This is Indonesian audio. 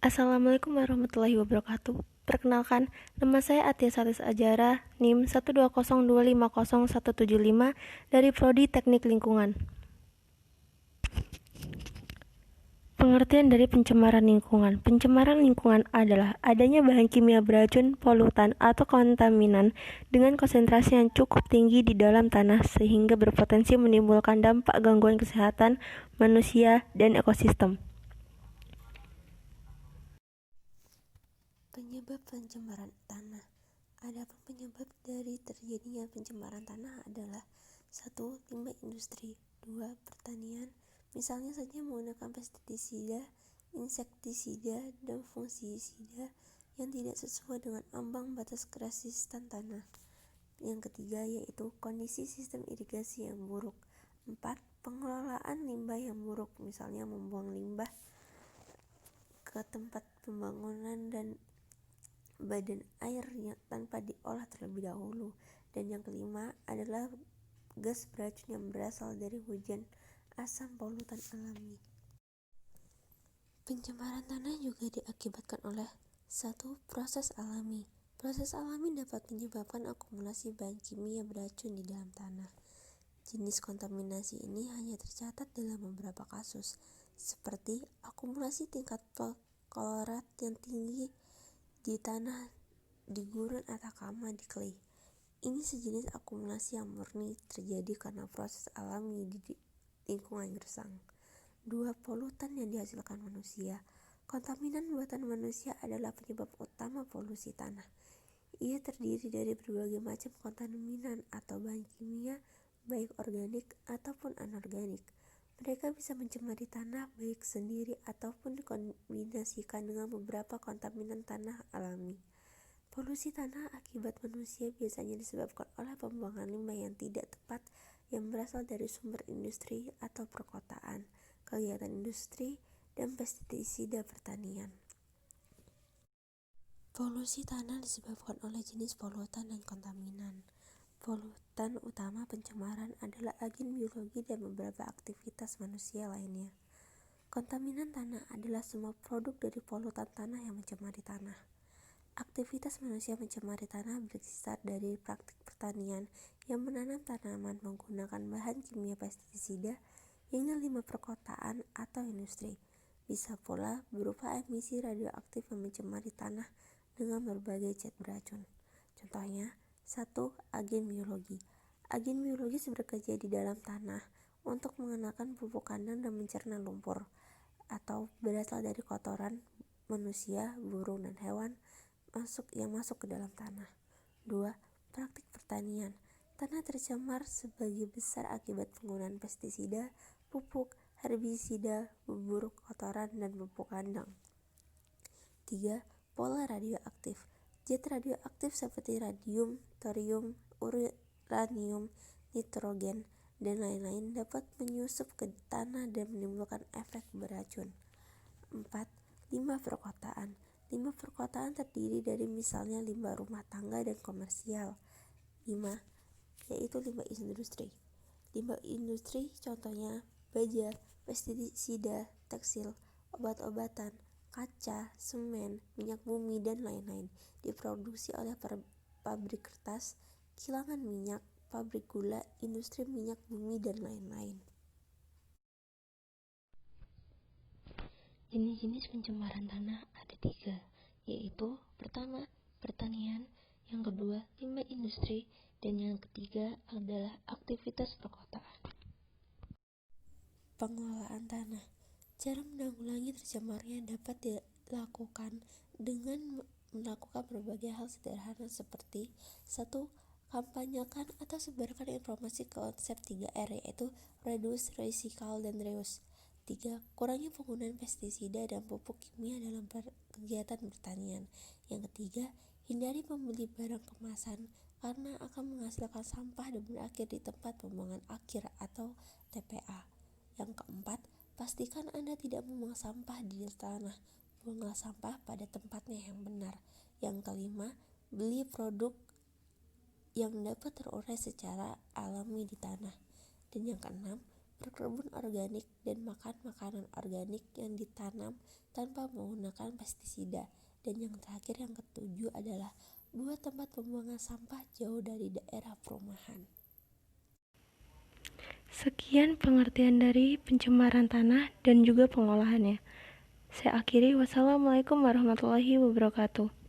Assalamualaikum warahmatullahi wabarakatuh. Perkenalkan, nama saya Atia Salis Ajara, NIM 120250175 dari Prodi Teknik Lingkungan. Pengertian dari pencemaran lingkungan. Pencemaran lingkungan adalah adanya bahan kimia beracun, polutan, atau kontaminan dengan konsentrasi yang cukup tinggi di dalam tanah sehingga berpotensi menimbulkan dampak gangguan kesehatan manusia dan ekosistem. Penyebab pencemaran tanah. Adapun penyebab dari terjadinya pencemaran tanah adalah 1. Limbah industri, 2. Pertanian, misalnya saja menggunakan pestisida, insektisida, dan fungisida yang tidak sesuai dengan ambang batas resistan tanah. Yang ketiga yaitu kondisi sistem irigasi yang buruk. 4. Pengelolaan limbah yang buruk, misalnya membuang limbah ke tempat pembangunan dan badan air yang tanpa diolah terlebih dahulu. Dan yang kelima adalah gas beracun yang berasal dari hujan asam polutan alami. Pencemaran tanah juga diakibatkan oleh 1. Proses alami. Proses alami dapat menyebabkan akumulasi bahan kimia beracun di dalam tanah. Jenis kontaminasi ini hanya tercatat dalam beberapa kasus, seperti akumulasi tingkat klorat yang tinggi di tanah di gurun Atacama di clay. Ini sejenis akumulasi yang murni terjadi karena proses alami di lingkungan gersang. 2. Polutan yang dihasilkan manusia. Kontaminan buatan manusia adalah penyebab utama polusi tanah. Ia terdiri dari berbagai macam kontaminan atau bahan kimia, baik organik ataupun anorganik. Mereka bisa mencemari tanah baik sendiri ataupun dikombinasikan dengan beberapa kontaminan tanah alami. Polusi tanah akibat manusia biasanya disebabkan oleh pembuangan limbah yang tidak tepat yang berasal dari sumber industri atau perkotaan, kegiatan industri, dan pestisida pertanian. Polusi tanah disebabkan oleh jenis polutan dan kontaminan. Polutan utama pencemaran adalah agen biologi dan beberapa aktivitas manusia lainnya. Kontaminan tanah adalah semua produk dari polutan tanah yang mencemari tanah. Aktivitas manusia mencemari tanah berkisar dari praktik pertanian yang menanam tanaman menggunakan bahan kimia pestisida hingga limbah perkotaan atau industri. Bisa pula berupa emisi radioaktif yang mencemari tanah dengan berbagai zat beracun. Contohnya, 1. Agen biologi. Agen biologis bekerja di dalam tanah untuk mengenakan pupuk kandang dan mencerna lumpur atau berasal dari kotoran manusia, burung, dan hewan yang masuk ke dalam tanah. 2. Praktik pertanian. Tanah tercemar sebagai besar akibat penggunaan pestisida, pupuk, herbisida, bubur kotoran, dan pupuk kandang. 3. Pola radioaktif. Zat radioaktif seperti radium, thorium, uranium, nitrogen, dan lain-lain dapat menyusup ke tanah dan menimbulkan efek beracun. 4. Limbah perkotaan. Limbah perkotaan terdiri dari misalnya limbah rumah tangga dan komersial. 5. Yaitu limbah industri. Limbah industri contohnya baja, pestisida, tekstil, obat-obatan, kaca, semen, minyak bumi, dan lain-lain diproduksi oleh pabrik kertas, kilangan minyak, pabrik gula, industri minyak bumi, dan lain-lain. Jenis-jenis pencemaran tanah ada 3, yaitu pertama, pertanian, yang kedua, limbah industri, dan yang ketiga adalah aktivitas perkotaan. Pengelolaan tanah. Cara menanggulangi tercemarnya dapat dilakukan dengan melakukan berbagai hal sederhana seperti 1. Kampanyekan atau sebarkan informasi konsep 3R yaitu reduce, recycle, dan reuse. 3. Kurangi penggunaan pestisida dan pupuk kimia dalam kegiatan pertanian. Yang ketiga, hindari membeli barang kemasan karena akan menghasilkan sampah dan berakhir di tempat pembuangan akhir atau TPA. Yang keempat, pastikan Anda tidak membuang sampah di tanah. Buanglah sampah pada tempatnya yang benar. Yang kelima, beli produk yang dapat terurai secara alami di tanah. Dan yang keenam, berkebun organik, dan makan makanan organik yang ditanam tanpa menggunakan pestisida. Dan yang terakhir, yang ketujuh adalah buat tempat pembuangan sampah jauh dari daerah perumahan. Sekian pengertian dari pencemaran tanah dan juga pengolahannya. Saya akhiri, wassalamualaikum warahmatullahi wabarakatuh.